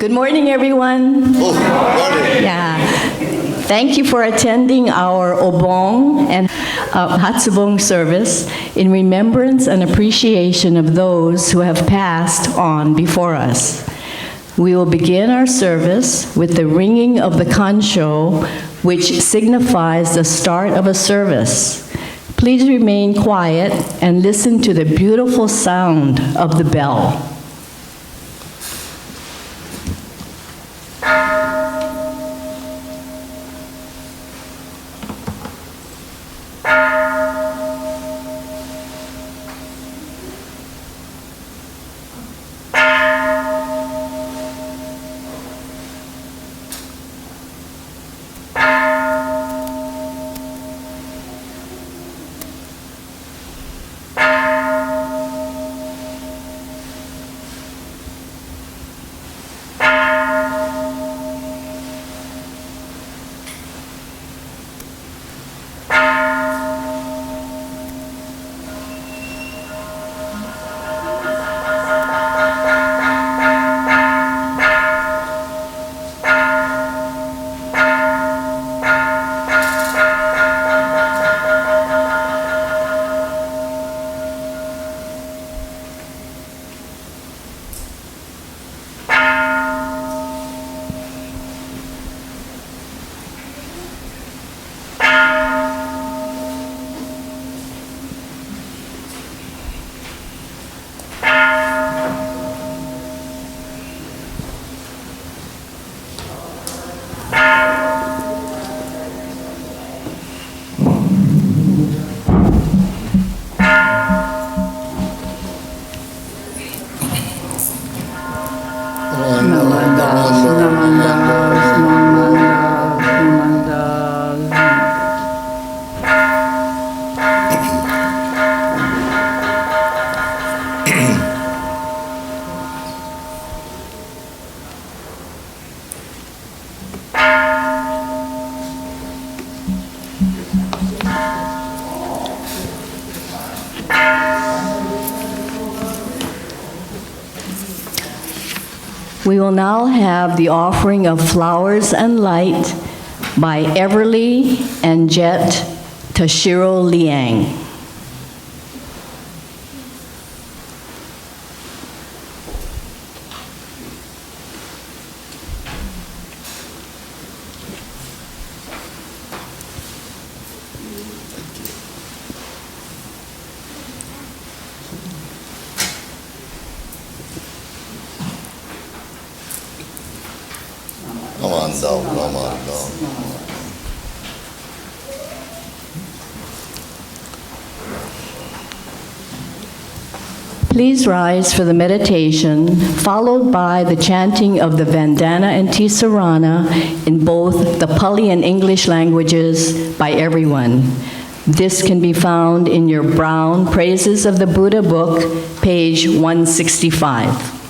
Good morning, everyone. Good morning. Yeah. Thank you for attending our Obon and Hatsubon service in remembrance and appreciation of those who have passed on before us. We will begin our service with the ringing of the kansho, which signifies the start of a service. Please remain quiet and listen to the beautiful sound of the bell. We will now have the offering of flowers and light by Everly and Jet Tashiro Liang. Please rise for the meditation, followed by the chanting of the Vandana Ti-Sarana in both the Pali and English languages by everyone. This can be found in your brown Praises of the Buddha book, page 165.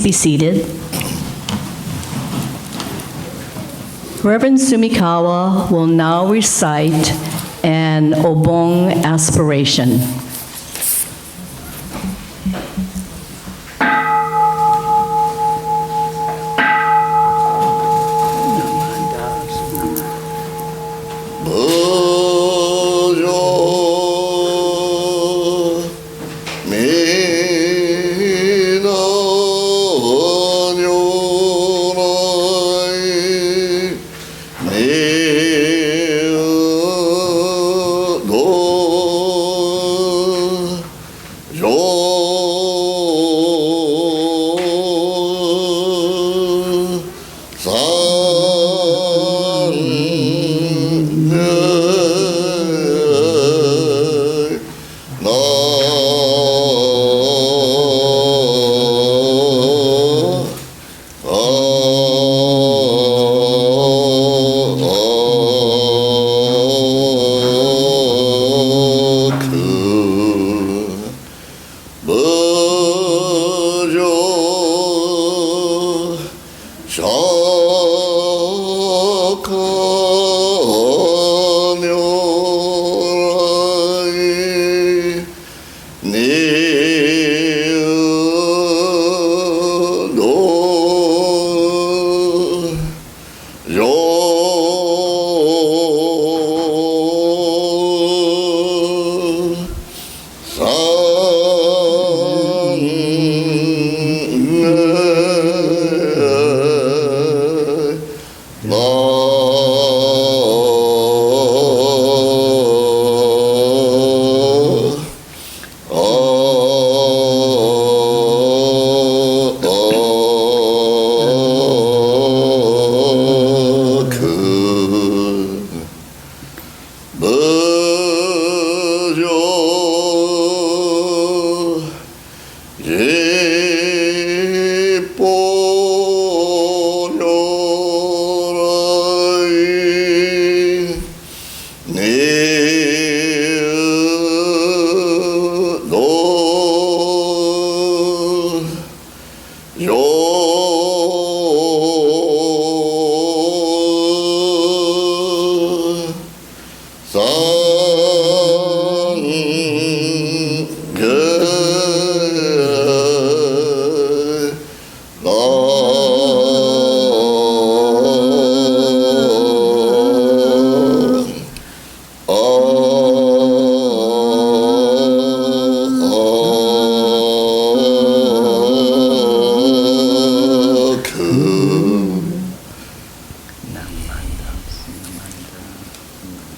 be seated. Reverend Sumikawa will now recite an Obon Aspiration.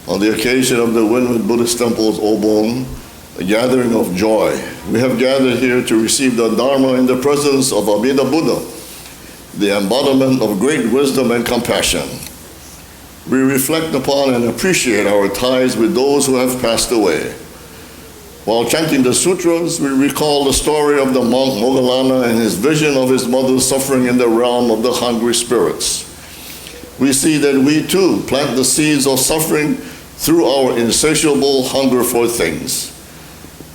On the occasion of the Windward Buddhist Temple's Obon, a gathering of joy, we have gathered here to receive the Dharma in the presence of Amida Buddha, the embodiment of great wisdom and compassion. We reflect upon and appreciate our ties with those who have passed away. While chanting the sutras, we recall the story of the monk Moggallana and his vision of his mother suffering in the realm of the hungry spirits. We see that we too plant the seeds of suffering through our insatiable hunger for things.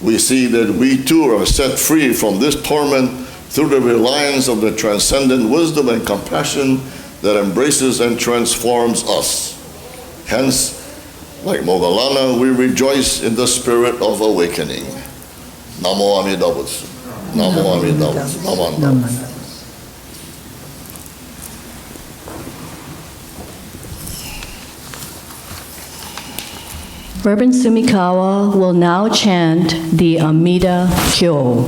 We see that we too are set free from this torment through the reliance of the transcendent wisdom and compassion that embraces and transforms us. Hence, like Moggallana, we rejoice in the spirit of awakening. Namo Amida Butsu. Namo Amida Butsu. Namo Amida Butsu. Reverend Sumikawa will now chant the Amida-kyo.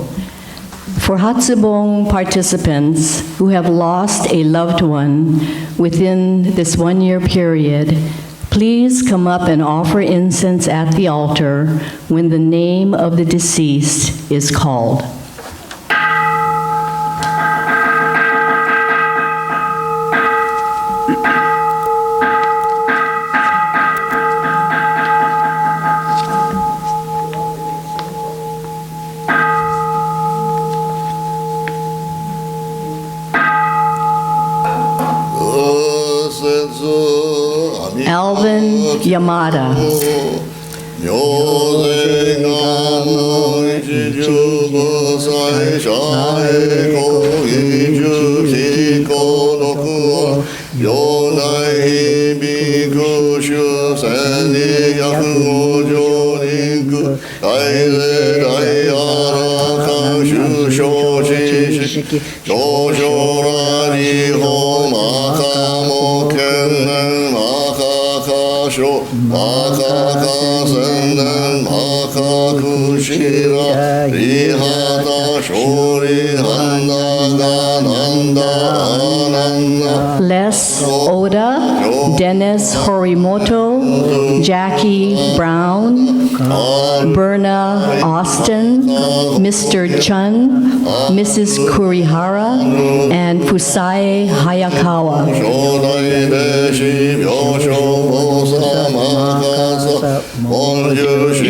For Hatsubon participants who have lost a loved one within this one-year period, please come up and offer incense at the altar when the name of the deceased is called. Yamada. 十部祭者へ公義十非公六を両内響く主戦に百五条人区大勢大荒か首相知識上昇ら日本マカモ県年マカカ書マカカ宣伝マカクシラリハタ勝利ハンダガナンダアナンダ Les Oda, Dennis Horimoto, Jackie Brown, Berna Austin, Mr. Chun, Mrs. Kurihara, and Fusae Hayakawa. 初代弟子病床菩薩マカサ本樹子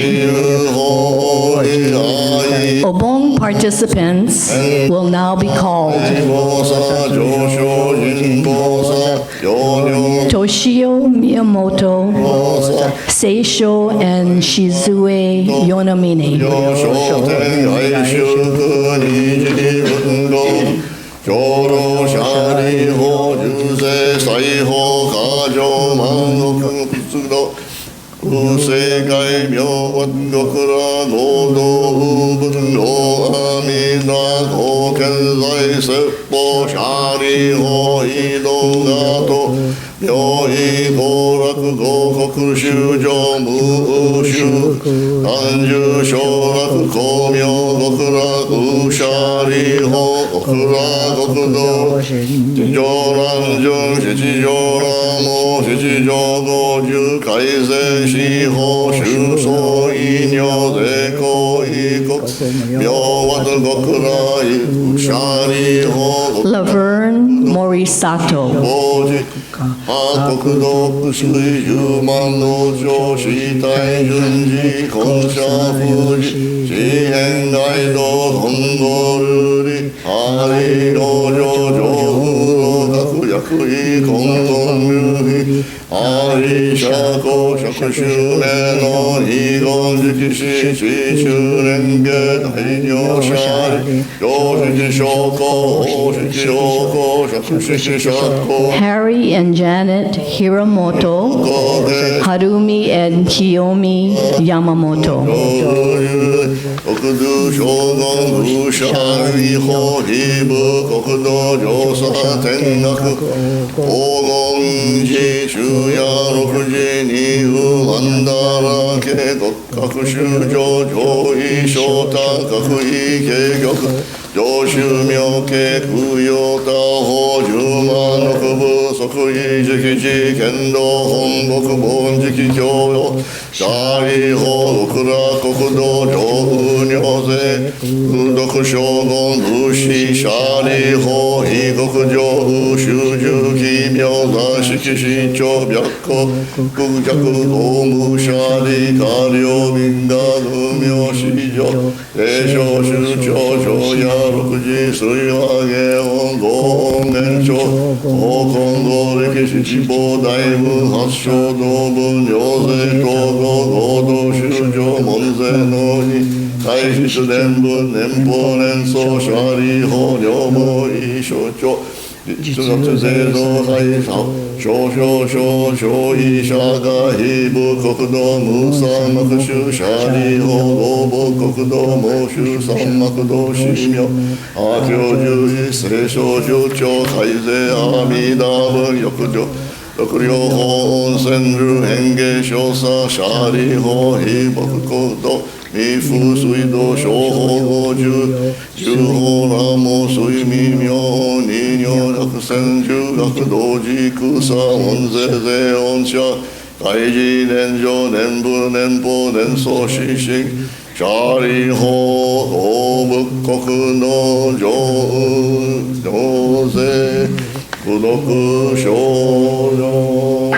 法以愛 Obon participants will now be called 菩薩上昇人菩薩行女 Toshio Miyamoto, 菩薩 Seisho, and Shizue Yonomine. 上昇天愛修復二次運動浄土舎利法重生裁法過剰万国仏道不正解妙万極羅合同分老阿弥陀公見在説法舎利法移動ガト妙意高楽合国修上無修安住小楽公明極楽舎利法極楽極道地上南順七条南無七条五十改正司法修相異名税公異国妙和極楽舎利法 Laverne Morisato. 法事破国土水十万の上司体順次根社富士四辺街道本郷瑠璃ハリ老女上風学薬医根本流儀ハリ社交職種名の二言直視四周連芸大乗者利上式証拠法式良好職式釈光 Harry and Janet Hiramoto, Harumi and Kiyomi Yamamoto. 国土将軍風車違法非部国土上査天学黄金寺修夜六時二分万ダラ渓谷各修上上位小太各位渓玉上州妙渓空用他法十万六部即位直地剣道本国本直教養シャリ法極楽国道上風尿税空毒将軍武士シャリ法異国上風修十奇妙座式新朝白虎空弱法無シャリ下領民が無名史上霊障宗教上夜六時水和芸音五音現象法根合歴史地方大文発祥道文行税統合合同修上門税能に大筆伝文年俸年相シャリ法領毛異象徴実学製造配差少々少々異社が非部国道無三幕宗シャリ法合母国道毛州三幕道神妙阿教十一聖書上長改正阿弥陀文浴場六両法温泉流変化少佐シャリ法非木国道未風水道小法五十十法南無水未妙二尿落泉十学道寺草温税税温茶開示年上年部年俸年相指針シャリ法法仏国の上上税孤独少女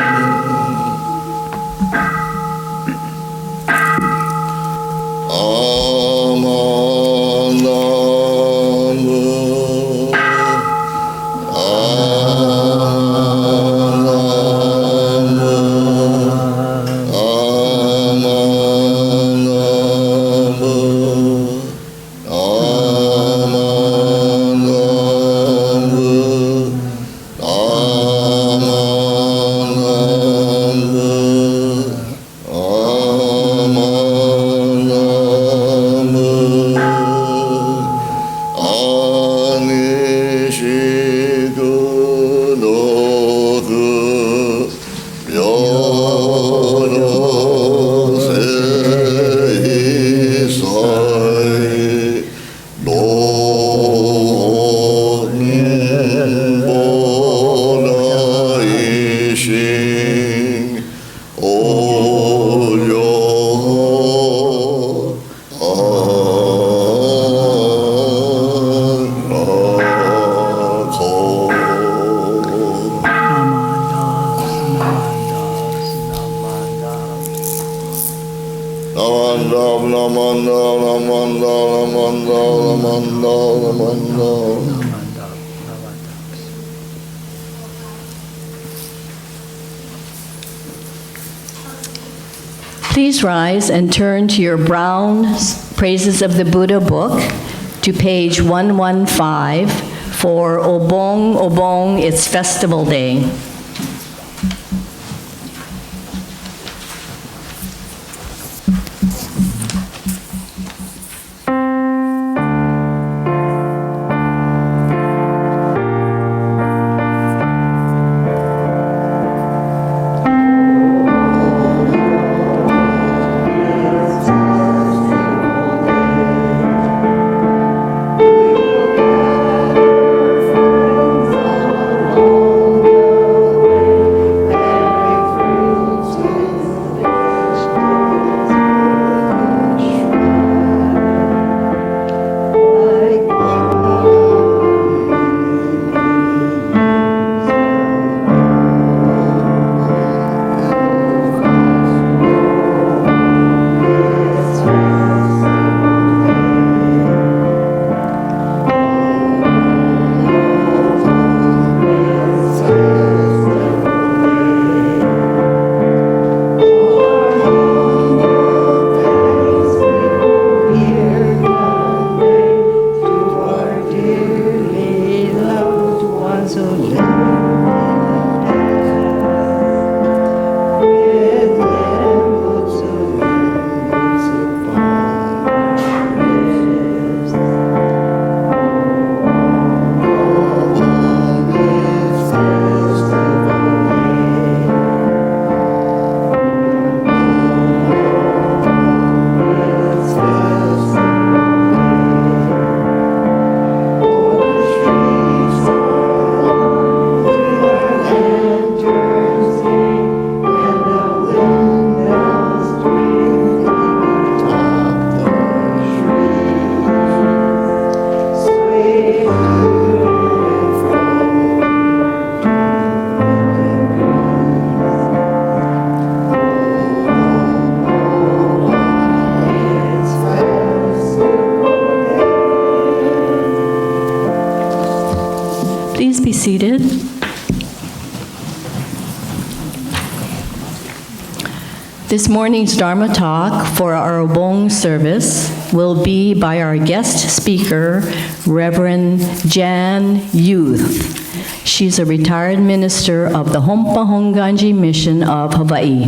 Please rise and turn to your brown Praises of the Buddha book to page 115 for Obon, Obon, its festival day. Please be seated. This morning's Dharma Talk for our Obon service will be by our guest speaker, Reverend Jan Youth. She's a retired minister of the Hompa Honganji Mission of Hawaii.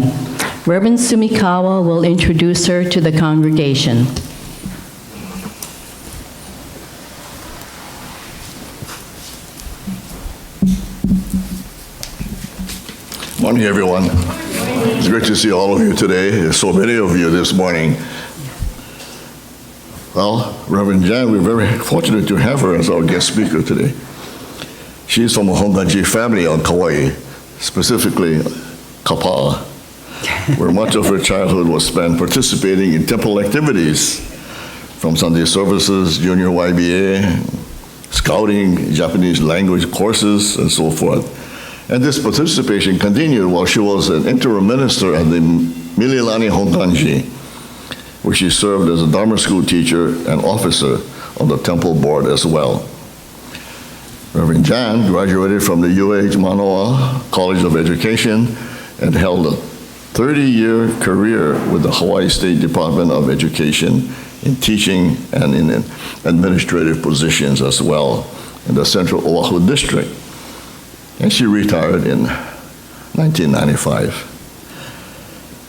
Reverend Sumikawa will introduce her to the congregation. Morning, everyone. It's great to see all of you today. There's so many of you this morning. Well, Reverend Jan, we're very fortunate to have her as our guest speaker today. She's from a Honganji family on Kauai, specifically Kapa'a, where much of her childhood was spent participating in temple activities, from Sunday services, junior YBA, scouting, Japanese language courses, and so forth. And this participation continued while she was an interim minister at the Mililani Honganji, where she served as a Dharma school teacher and officer on the temple board as well. Reverend Jan graduated from the UH Manoa College of Education and held a 30-year career with the Hawaii State Department of Education in teaching and in administrative positions as well in the Central Oahu District. And she retired in 1995.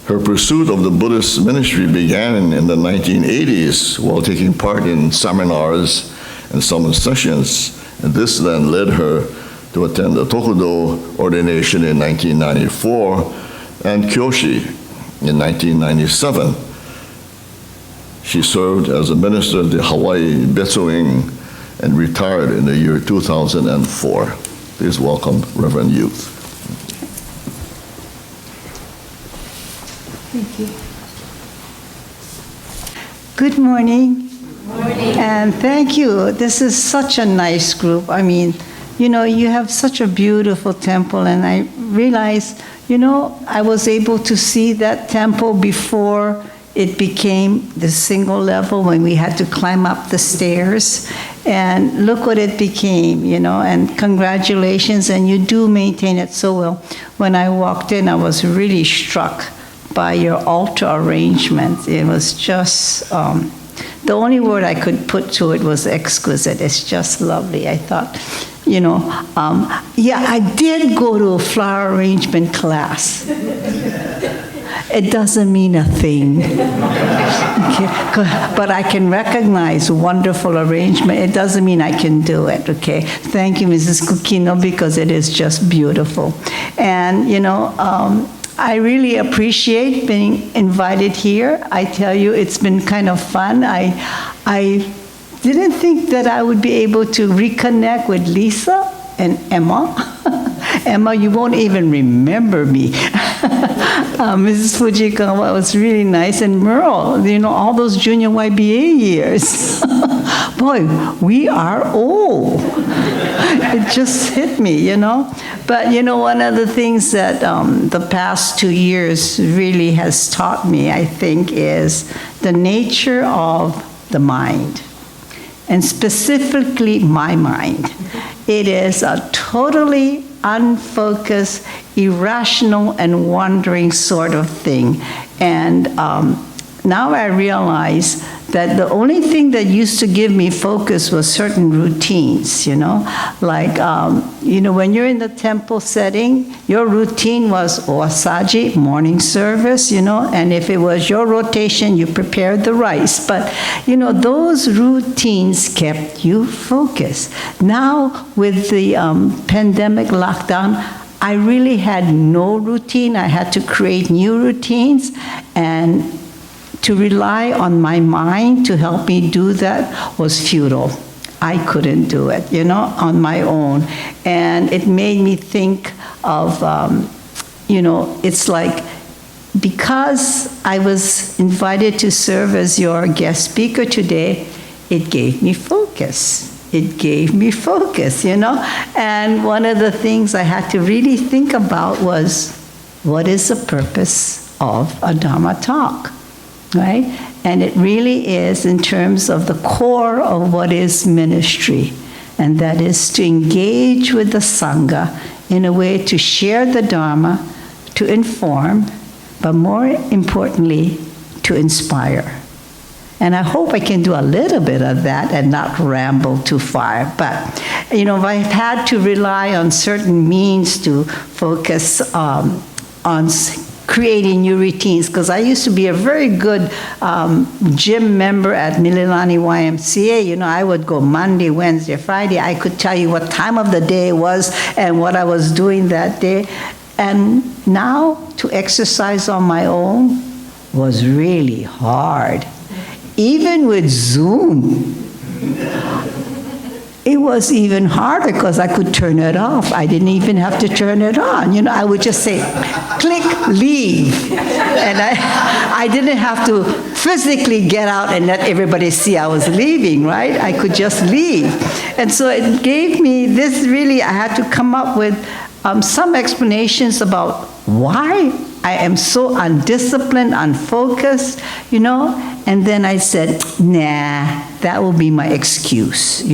Her pursuit of the Buddhist ministry began in the 1980s while taking part in seminars and summit sessions, and this then led her to attend the Tokudo ordination in 1994 and Kyoshi in 1997. She served as a minister at the Hawaii Betsuing and retired in the year 2004. Please welcome Reverend Youth. Thank you. Good morning. Good morning. And thank you. This is such a nice group. I mean, you know, you have such a beautiful temple, and I realized, you know, I was able to see that temple before it became the single level when we had to climb up the stairs. And look what it became, and congratulations, and you do maintain it so well. When I walked in, I was really struck by your altar arrangement. It was just, the only word I could put to it was exquisite. It's just lovely. I thought, I did go to a flower arrangement class. It doesn't mean a thing. Okay? But I can recognize wonderful arrangement. It doesn't mean I can do it, okay? Thank you, Mrs. Kukino, because it is just beautiful. And, I really appreciate being invited here. I tell you, it's been kind of fun. I didn't think that I would be able to reconnect with Lisa and Emma. Emma, you won't even remember me. Mrs. Fujikawa was really nice. And Merle, all those junior YBA years. Boy, we are old. It just hit me, But, one of the things that the past 2 years really has taught me, I think, is the nature of the mind. And specifically my mind. It is a totally unfocused, irrational, and wandering sort of thing. And now I realize that the only thing that used to give me focus was certain routines, like, when you're in the temple setting, your routine was owasaji, morning service, and if it was your rotation, you prepared the rice. But, those routines kept you focused. Now, with the pandemic lockdown, I really had no routine. I had to create new routines, and to rely on my mind to help me do that was futile. I couldn't do it, on my own. And it made me think of, it's like, because I was invited to serve as your guest speaker today, it gave me focus. It gave me focus, And one of the things I had to really think about was, what is the purpose of a Dharma talk? Right? And it really is in terms of the core of what is ministry, and that is to engage with the Sangha in a way to share the Dharma, to inform, but more importantly, to inspire. And I hope I can do a little bit of that and not ramble too far. But, I've had to rely on certain means to focus on creating new routines, because I used to be a very good gym member at Mililani YMCA. I would go Monday, Wednesday, Friday. I could tell you what time of the day it was and what I was doing that day. And now to exercise on my own was really hard. Even with Zoom, it was even harder because I could turn it off. I didn't even have to turn it on. I would just say, click, leave. And I didn't have to physically get out and let everybody see I was leaving, right? I could just leave. And so it gave me this really, I had to come up with some explanations about why I am so undisciplined, unfocused, And then I said, nah, that will be my excuse,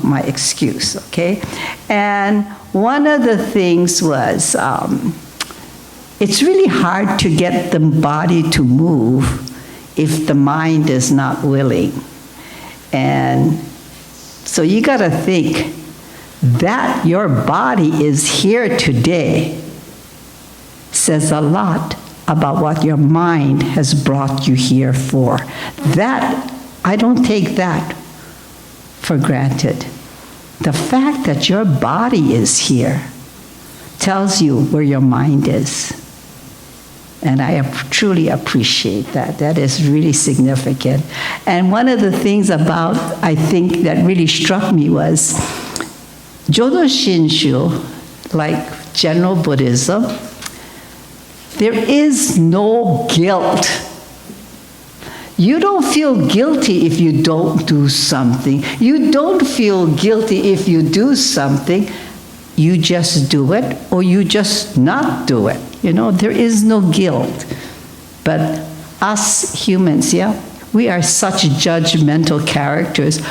my excuse, okay? And one of the things was, it's really hard to get the body to move if the mind is not willing. And so you got to think that your body is here today says a lot about what your mind has brought you here for. That, I don't take that for granted. The fact that your body is here tells you where your mind is. And I truly appreciate that. That is really significant. And one of the things about, I think, that really struck me was Jodo Shinshu, like general Buddhism, there is no guilt. You don't feel guilty if you don't do something. You don't feel guilty if you do something. You just do it, or you just not do it. There is no guilt. But us humans, yeah, we are such judgmental characters.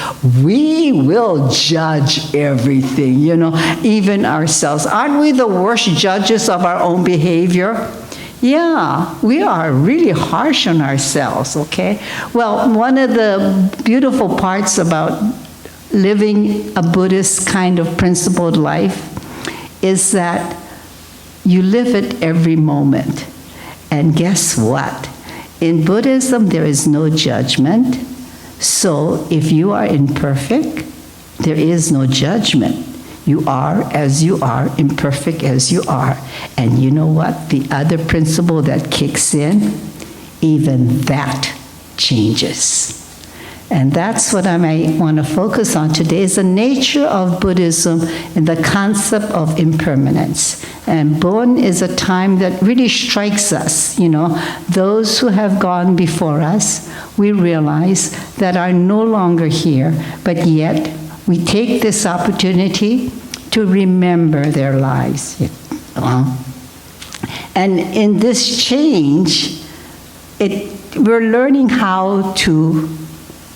We will judge everything, you know, even ourselves. Aren't we the worst judges of our own behavior? Yeah, we are really harsh on ourselves, okay? Well, one of the beautiful parts about living a Buddhist kind of principled life is that you live it every moment. And guess what? In Buddhism, there is no judgment. So if you are imperfect, there is no judgment. You are as you are, imperfect as you are. And you know what? The other principle that kicks in, even that changes. And that's what I might want to focus on today, is the nature of Buddhism and the concept of impermanence. And Bon is a time that really strikes us, you know. Those who have gone before us, we realize that are no longer here, but yet we take this opportunity to remember their lives. And in this change, we're learning how to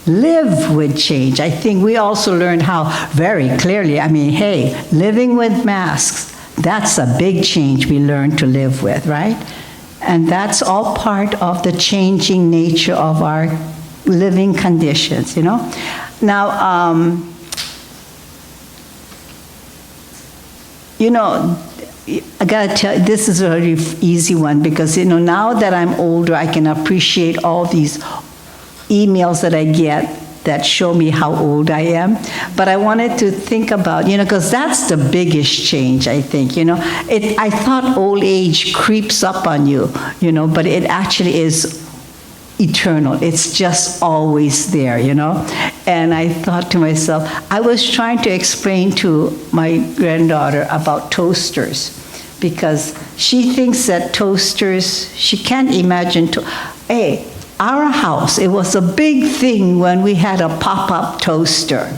live with change. I think we also learned how very clearly, I mean, hey, living with masks, that's a big change we learned to live with, right? And that's all part of the changing nature of our living conditions, you know? Now, you know, I gotta tell you, this is a very easy one because, you know, now that I'm older, I can appreciate all these emails that I get that show me how old I am. But I wanted to think about, you know, because that's the biggest change, I think, you know. I thought old age creeps up on you, you know, but it actually is eternal. It's just always there, you know. And I thought to myself, I was trying to explain to my granddaughter about toasters because she thinks that toasters, she can't imagine, hey, our house, it was a big thing when we had a pop-up toaster.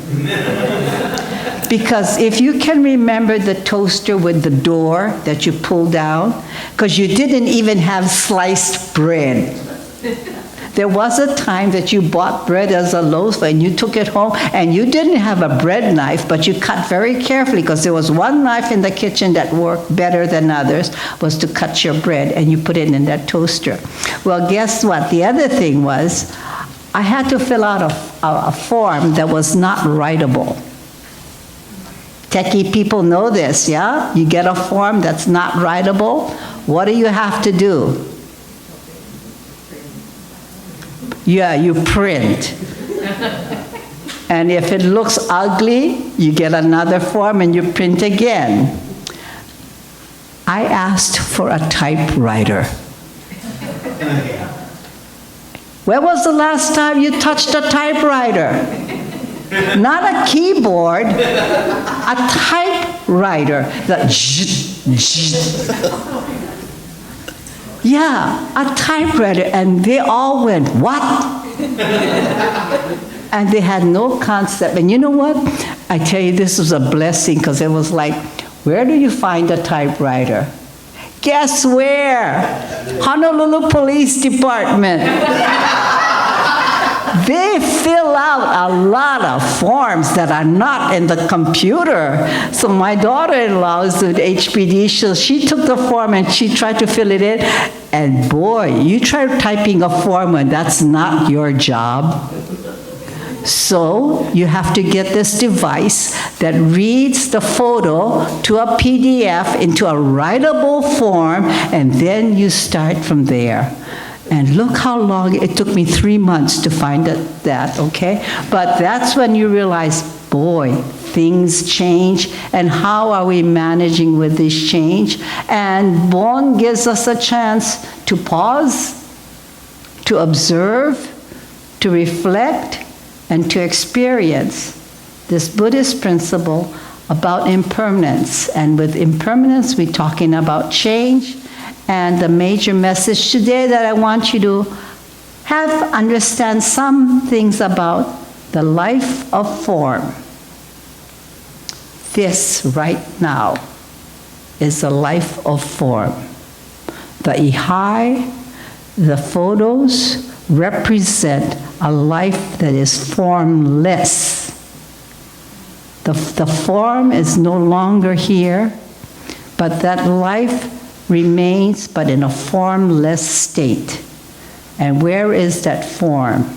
Because if you can remember the toaster with the door that you pull down, because you didn't even have sliced bread. There was a time that you bought bread as a loaf and you took it home and you didn't have a bread knife, but you cut very carefully because there was one knife in the kitchen that worked better than others, was to cut your bread, and you put it in that toaster. Well, guess what? The other thing was I had to fill out a form that was not writable. Techie people know this, yeah? You get a form that's not writable. What do you have to do? Yeah, you print. And if it looks ugly, you get another form and you print again. I asked for a typewriter. When was the last time you touched a typewriter? Not a keyboard, a typewriter. Yeah, a typewriter, and they all went, what? And they had no concept. And you know what? I tell you, this was a blessing, because it was like, where do you find a typewriter? Guess where? Honolulu Police Department. They fill out a lot of forms that are not in the computer. So my daughter-in-law is with HPD, so she took the form and she tried to fill it in. And boy, you try typing a form when that's not your job. So you have to get this device that reads the photo to a PDF into a writable form, and then you start from there. And look how long, it took me 3 months to find that, okay? But that's when you realize, boy, things change, and how are we managing with this change? And Bon gives us a chance to pause, to observe, to reflect, and to experience this Buddhist principle about impermanence. And with impermanence, we're talking about change. And the major message today that I want you to understand some things about the life of form. This right now is the life of form. The ihai, The photos represent a life that is formless. The form is no longer here, but that life remains but in a formless state. And where is that form?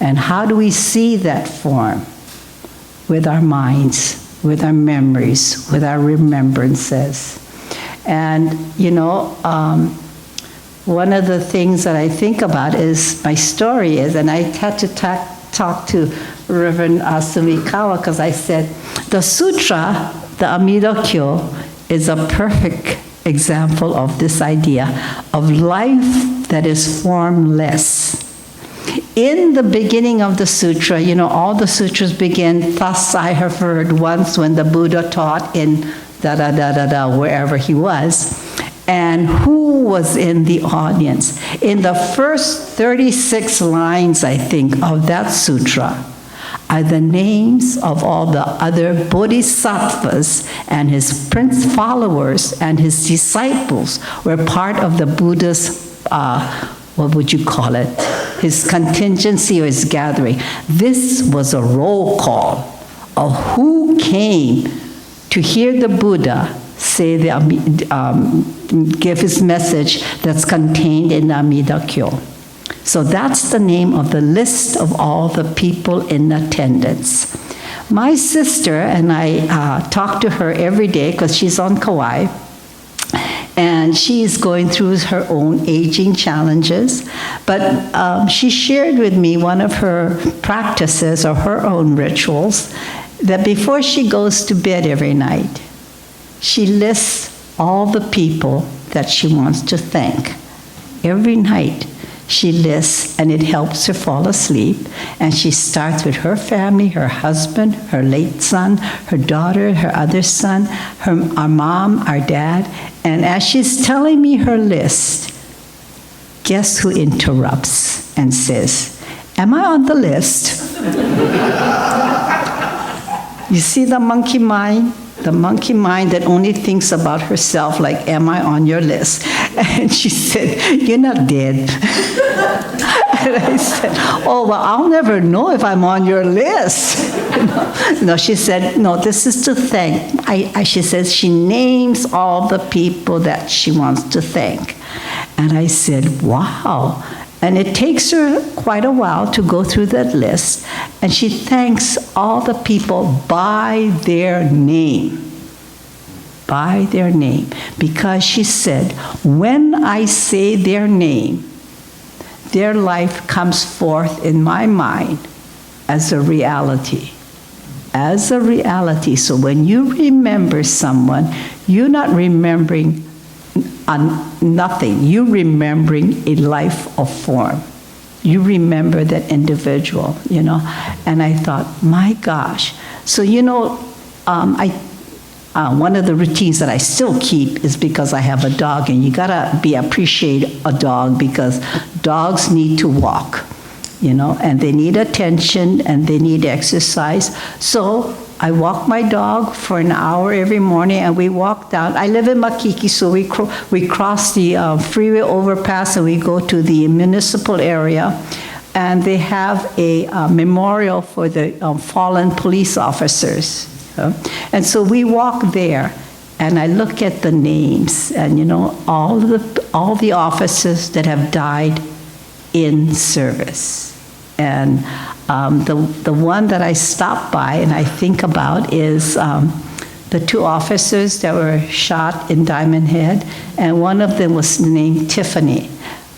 And how do we see that form? With our minds, with our memories, with our remembrances. And, one of the things that I think about is, my story is, and I had to talk to Reverend Asumikawa because I said, the sutra, the Amida-kyo, is a perfect example of this idea of life that is formless. In the beginning of the sutra, all the sutras begin, thus I have heard once when the Buddha taught in da-da-da-da-da, wherever he was. And who was in the audience? In the first 36 lines, I think, of that sutra are the names of all the other bodhisattvas and his prince followers and his disciples were part of the Buddha's, what would you call it? His contingency or his gathering. This was a roll call of who came to hear the Buddha say give his message that's contained in the Amida-kyo. So that's the name of the list of all the people in attendance. My sister, and I talk to her every day because she's on Kauai, and she's going through her own aging challenges, but she shared with me one of her practices or her own rituals, that before she goes to bed every night, she lists all the people that she wants to thank. Every night she lists, and it helps her fall asleep. And she starts with her family, her husband, her late son, her daughter, her other son, our mom, our dad. And as she's telling me her list, guess who interrupts and says, "Am I on the list?" You see the monkey mind? The monkey mind that only thinks about herself, like, am I on your list? And she said, "You're not dead." And I said, "Oh, well, I'll never know if I'm on your list." No, she said, "No, this is to thank." She says she names all the people that she wants to thank. And I said, wow. And it takes her quite a while to go through that list. And she thanks all the people by their name. By their name. Because she said, when I say their name, their life comes forth in my mind as a reality. As a reality. So when you remember someone, you're not remembering nothing. You're remembering a life of form. You remember that individual, And I thought, my gosh. So, one of the routines that I still keep is because I have a dog, and you gotta appreciate a dog because dogs need to walk, and they need attention and they need exercise. So I walk my dog for an hour every morning, and we walk down. I live in Makiki, so we cross the freeway overpass and we go to the municipal area, and they have a memorial for the fallen police officers. And so we walk there, and I look at the names, and all the officers that have died in service. And the one that I stop by and I think about is the two officers that were shot in Diamond Head, and one of them was named Tiffany.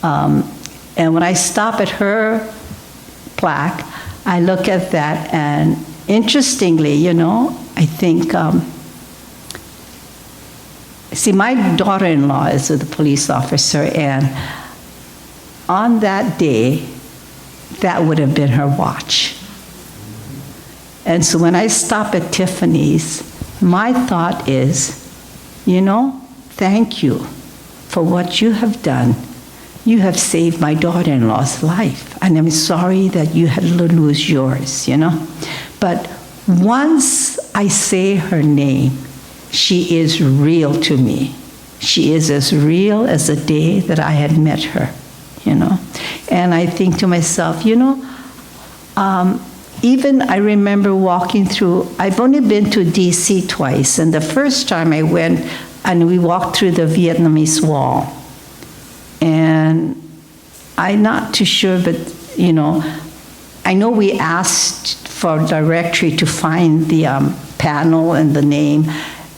And when I stop at her plaque, I look at that, and interestingly, I think, see, my daughter-in-law is a police officer, and on that day, that would have been her watch. And so when I stop at Tiffany's, my thought is, thank you for what you have done. You have saved my daughter-in-law's life, and I'm sorry that you had to lose yours, But once I say her name, she is real to me. she is as real as the day that I had met her, you know. And I think to myself, you know, even I remember walking through, I've only been to DC twice, and the first time I went and we walked through the Vietnamese wall. And I'm not too sure, but, you know, I know we asked for directory to find the panel and the name,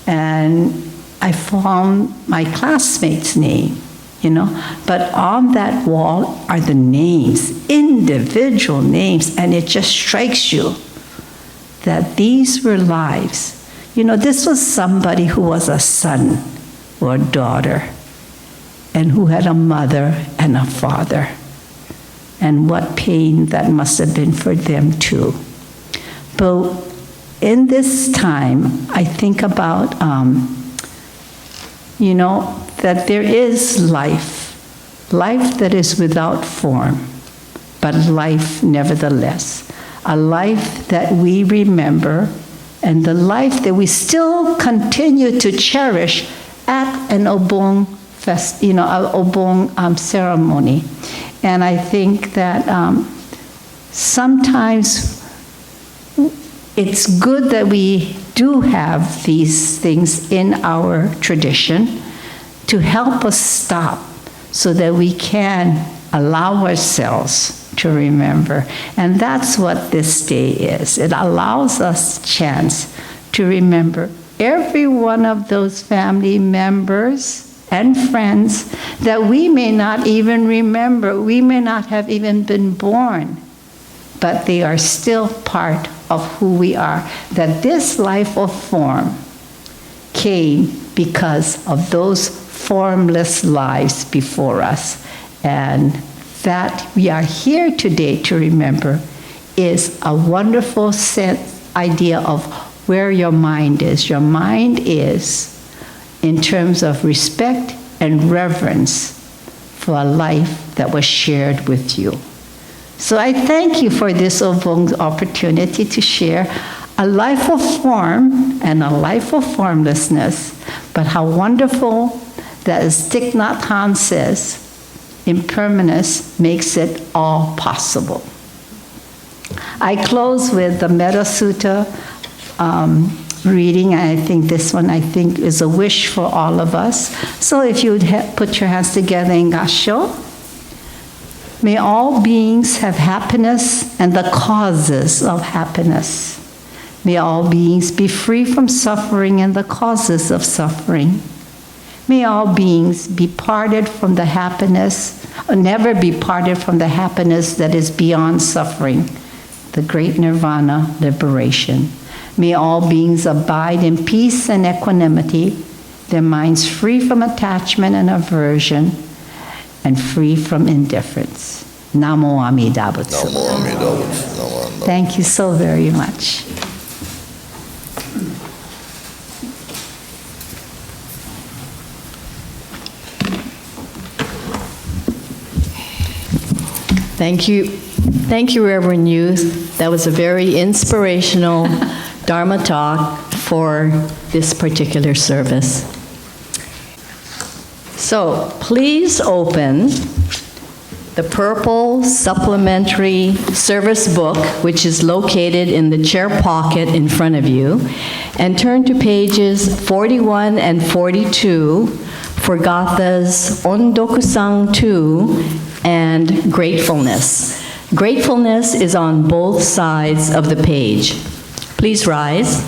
and I found my classmate's name, you know, but on that wall are the names, individual names, and it just strikes you that these were lives. You know, this was somebody who was a son or a daughter, and who had a mother and a father. And what pain that must have been for them too. But in this time, I think about, you know, that there is life that is without form, but life nevertheless. A life that we remember, and the life that we still continue to cherish at an Obon Obon ceremony. And I think that sometimes it's good that we do have these things in our tradition to help us stop so that we can allow ourselves to remember. And that's what this day is. It allows us a chance to remember every one of those family members and friends that we may not even remember, we may not have even been born, but they are still part of who we are. That this life of form came because of those formless lives before us. And that we are here today to remember is a wonderful idea of where your mind is. Your mind is in terms of respect and reverence for a life that was shared with you. So I thank you for this Obon opportunity to share a life of form and a life of formlessness, but how wonderful that, as Thich Nhat Hanh says, impermanence makes it all possible. I close with the Metta Sutta reading, and I think this one, is a wish for all of us. So if you would put your hands together in Gassho. May all beings have happiness and the causes of happiness. May all beings be free from suffering and the causes of suffering. May all beings be parted from the happiness, or never be parted from the happiness that is beyond suffering, the great nirvana, liberation. May all beings abide in peace and equanimity, their minds free from attachment and aversion, and free from indifference. Namo Amida Butsu. Namo Amida Butsu. Thank you so very much. Thank you. Thank you, Reverend Youth. That was a very inspirational Dharma talk for this particular service. So please open the purple supplementary service book, which is located in the chair pocket in front of you, and turn to pages 41 and 42 for Gatha's Ondokusan 2 and Gratefulness. Gratefulness is on both sides of the page. Please rise.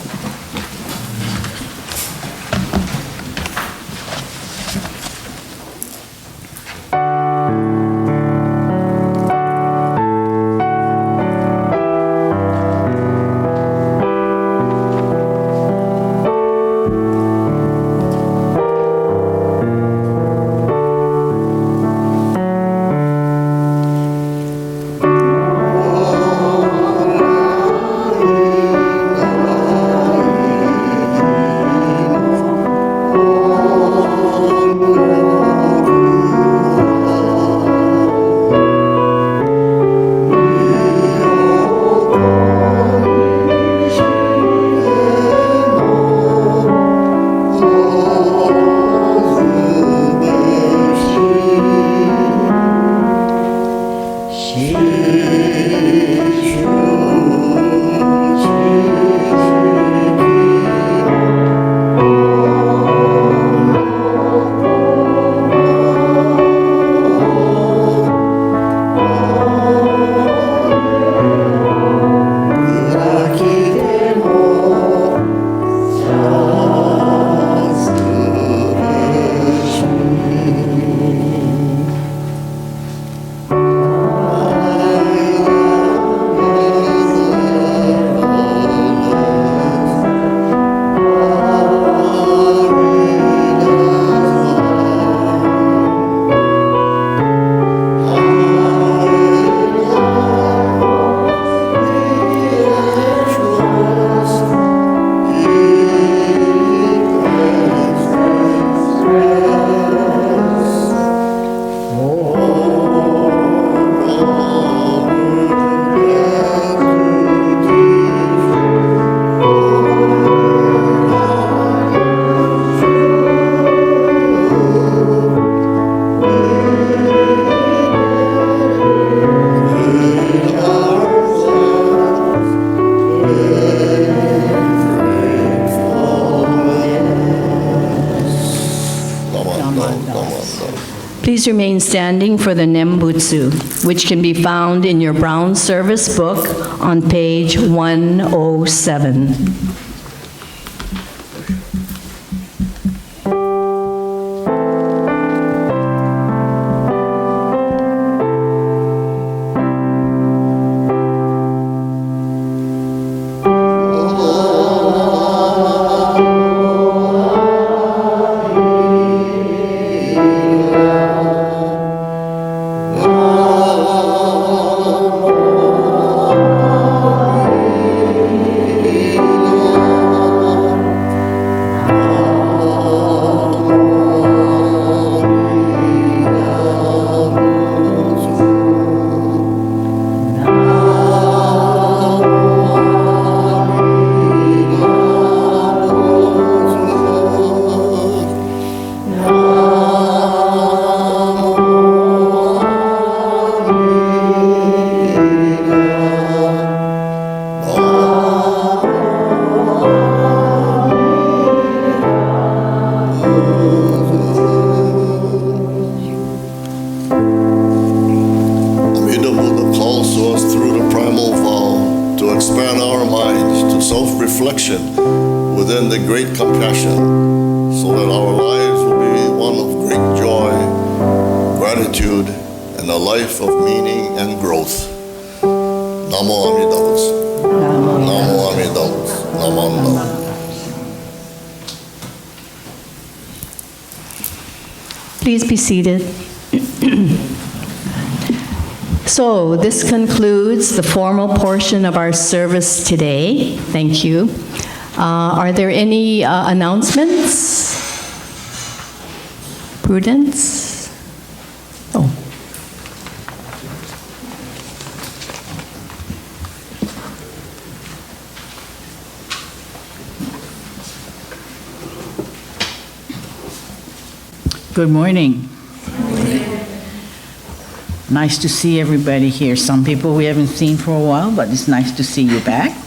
Please remain standing for the Nembutsu, which can be found in your brown service book on page 107. Within the great compassion, so that our lives will be one of great joy, gratitude, and a life of meaning and growth. Namo Amida Butsu. Namo Amida Butsu. Namo Amida. Please be seated. So this concludes the formal portion of our service today. Thank you. Are there any announcements? Prudence? Oh. Good morning. Nice to see everybody here. Some people we haven't seen for a while, but it's nice to see you back.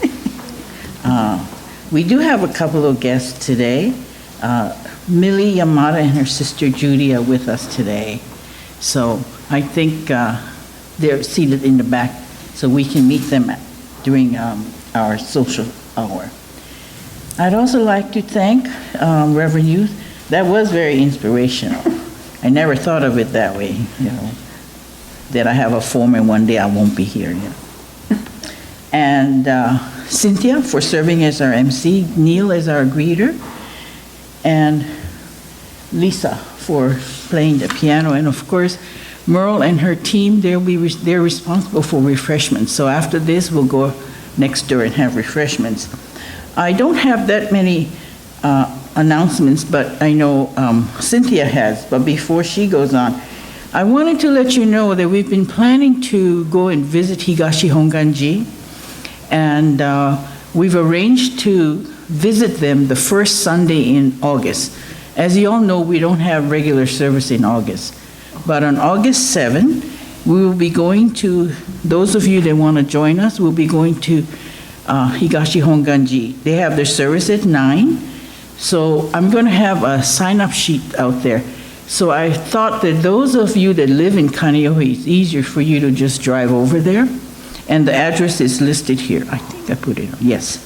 We do have a couple of guests today. Millie Yamada and her sister Judy are with us today. So I think they're seated in the back so we can meet them during our social hour. I'd also like to thank Reverend Youth. That was very inspirational. I never thought of it that way, you know, that I have a form and one day I won't be here. You know. And Cynthia for serving as our MC, Neil as our greeter, and Lisa for playing the piano, and of course Merle and her team. They're responsible for refreshments. So after this, we'll go next door and have refreshments. I don't have that many announcements, but I know Cynthia has. But before she goes on, I wanted to let you know that we've been planning to go and visit Higashi Honganji. And we've arranged to visit them the first Sunday in August. As you all know, we don't have regular service in August. But on August 7th, we will be going to, those of you that want to join us, we'll be going to Higashi Honganji. They have their service at 9. So I'm going to have a sign-up sheet out there. So I thought that those of you that live in Kaneohe, it's easier for you to just drive over there. And the address is listed here. I think I put it on, yes.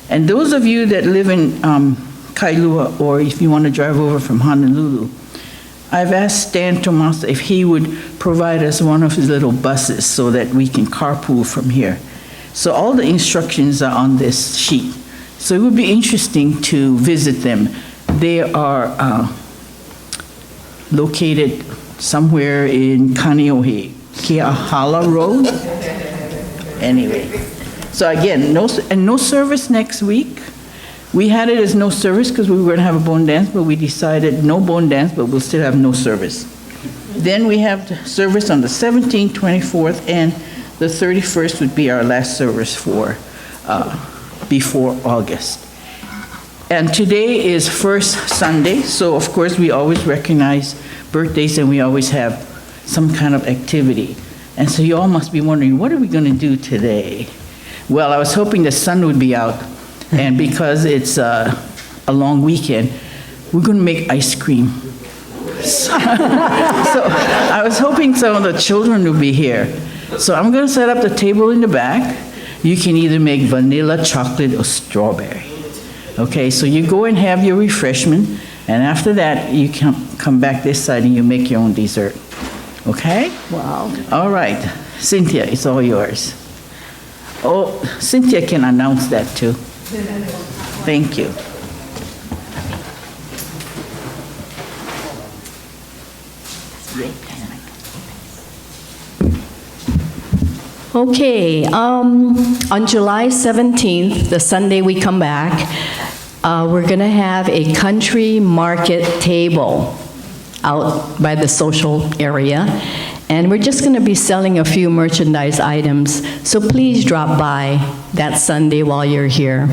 And those of you that live in Kailua, or if you want to drive over from Honolulu, I've asked Stan Tomasa if he would provide us one of his little buses so that we can carpool from here. So all the instructions are on this sheet. So it would be interesting to visit them. They are located somewhere in Kaneohe, Keahala Road. Anyway, so again, no service next week. We had it as no service because we were going to have a bone dance, but we decided no bone dance, but we'll still have no service. Then we have the service on the 17th, 24th, and the 31st would be our last service for before August. And today is first Sunday, so of course we always recognize birthdays and we always have some kind of activity. And so you all must be wondering, what are we going to do today? Well, I was hoping the sun would be out, and because it's a long weekend, we're going to make ice cream. So I was hoping some of the children would be here. So I'm going to set up the table in the back. You can either make vanilla, chocolate, or strawberry. Okay, so you go and have your refreshment, and after that, you can come back this side and you make your own dessert. Okay? Wow. All right. Cynthia, it's all yours. Oh, Cynthia can announce that too. Thank you. Okay, on July 17th, the Sunday we come back, we're going to have a country market table out by the social area, and we're just going to be selling a few merchandise items, so please drop by that Sunday while you're here.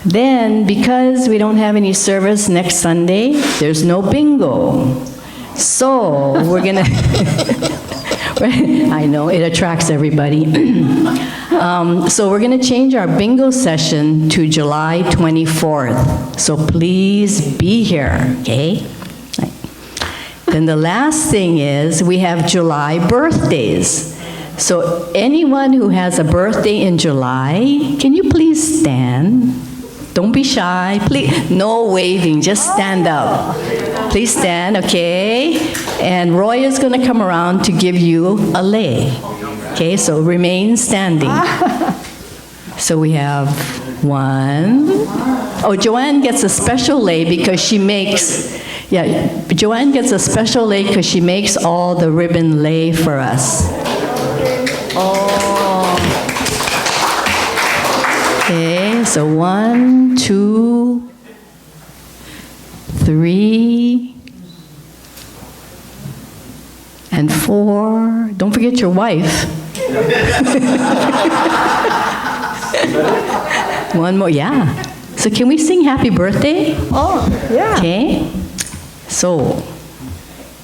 Then, because we don't have any service next Sunday, there's no bingo. So we're going to... I know, it attracts everybody. So we're going to change our bingo session to July 24th. So please be here, okay? Then the last thing is we have July birthdays. So anyone who has a birthday in July, can you please stand? Don't be shy. Please, no waving, just stand up. Please stand, okay? And Roy is going to come around to give you a lei. Okay, so remain standing. So we have one. Oh, Joanne gets a special lei because she makes, Joanne gets a special lei because she makes all the ribbon lei for us. Okay, so 1, 2, 3, and 4. Don't forget your wife. One more, yeah. So can we sing happy birthday? Oh, yeah. Okay. So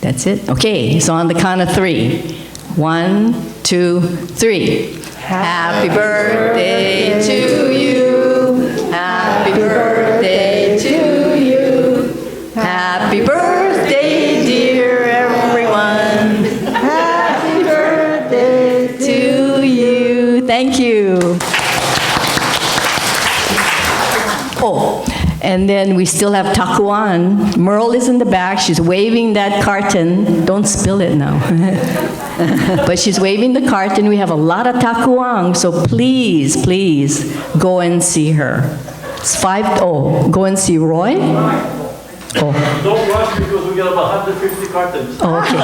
that's it. Okay, so on the count of 3. 1, 2, 3. Happy birthday to you. Happy birthday to you. Happy birthday, dear everyone. Happy birthday to you. Thank you. Oh, and then we still have takuan. Merle is in the back. She's waving that carton. Don't spill it now. But she's waving the carton. We have a lot of takuan, so please, please go and see her. It's 5, go and see Roy. Oh. Don't rush because we got about 150 cartons. Oh, okay.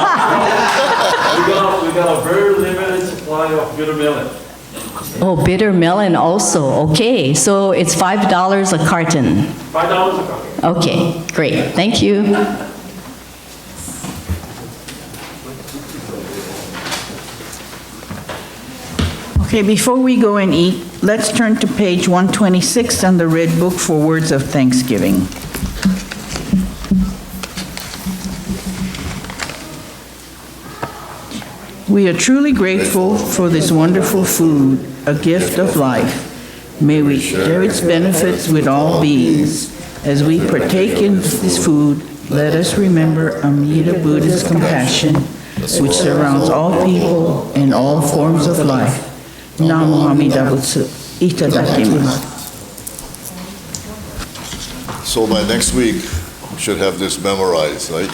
we got a very limited supply of bitter melon. Oh, bitter melon also. Okay, so it's $5 a carton. $5 a carton. Okay, great. Thank you. Okay, before we go and eat, let's turn to page 126 on the Red Book for words of thanksgiving. We are truly grateful for this wonderful food, a gift of life. May we share its benefits with all beings. As we partake in this food, let us remember Amida Buddha's compassion, which surrounds all people and all forms of life. Namo Amida-butsu. Itadakimasu. So by next week, we should have this memorized, right?